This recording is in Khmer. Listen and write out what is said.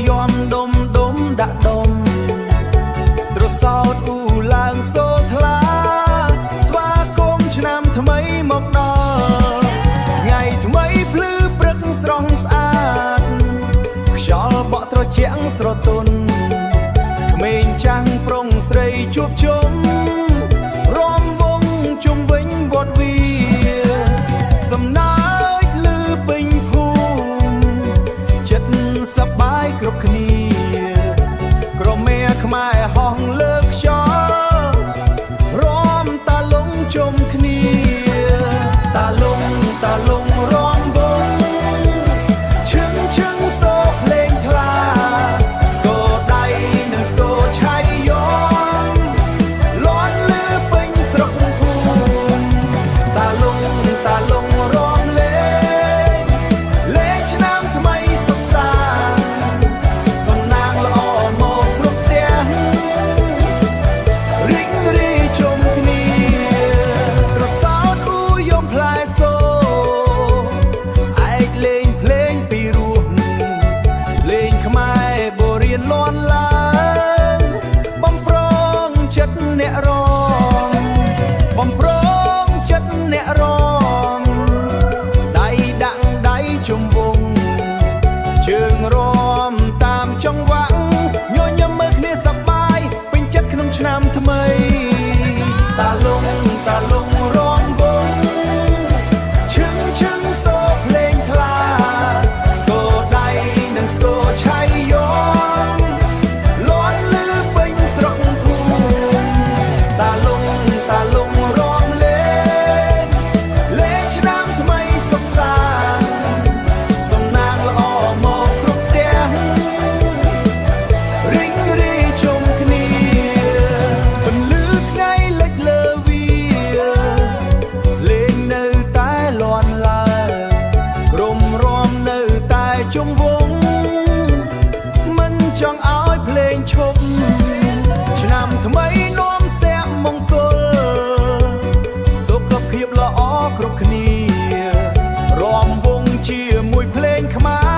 យំដុំដាក់ដុំត្រសោតអ៊ូឡើងសូថ្លាស្វាគមន៍ឆ្នាំថ្មីមកដល់ថ្ងៃថ្មីភ្លឺព្រឹកស្រស់ស្អាតខ្យល់បក់ត្រជាក់ស្រទន់ក្មេងចាំងប្រុងស្រីជួបជុំរាំវង់ជុំវិញវត្តវាសំណើចលឺពេញភូមិចិត្តសប្បាយគ្រប់គ្នាក្រមាខ្មែរហោះលើកខ្យល់រាំតាលុងជុំគ្នាតាលុងរាំវង់ឈឹងសូភ្លេងថ្លាស្គរដៃនិងស្គរឆៃយំលាន់លឺពេញស្រុកភូមិតាលុងរាំលេងឆ្នាំថ្មីសុខសាន្តសំណាងល្អមកគ្រប់ផ្ទះរីករាយជុំគ្នាត្រសោតអ៊ូយំផ្លែសូឯកលេងភ្លេងពីរោះលេងខ្មែរបរៀនលាន់ឡើងបំប្រងចិត្តអ្នករងបំប្រងចិត្តអ្នករងដៃដាក់ដៃជុំវង់ជើងរាំតាមចង្វាក់ញញឹមមើលគ្នាសប្បាយពេញចិត្តក្នុងឆ្នាំថ្មីតាលុងរាំវង់ឈឹងសូភ្លេងថ្លាស្គរដៃនិងស្គរឆៃយំលាន់លឺពេញស្រុកភូមិតាលុងរាំលេងឆ្នាំថ្មីសុខសាន្តសំណាងល្អមកគ្រប់ផ្ទះរីករាយជុំគ្នាពន្លឺថ្ងៃលិចលើវាលេងនៅតែលាន់ឡើងក្រុមរាំនៅតែជុំវង់មិនចង់ឲ្យភ្លេងឈប់ឆ្នាំថ្មីនាំសេចមង្គលសុខភាពល្អគ្រប់គ្នារាំវង់ជាមួយភ្លេងខ្មែរ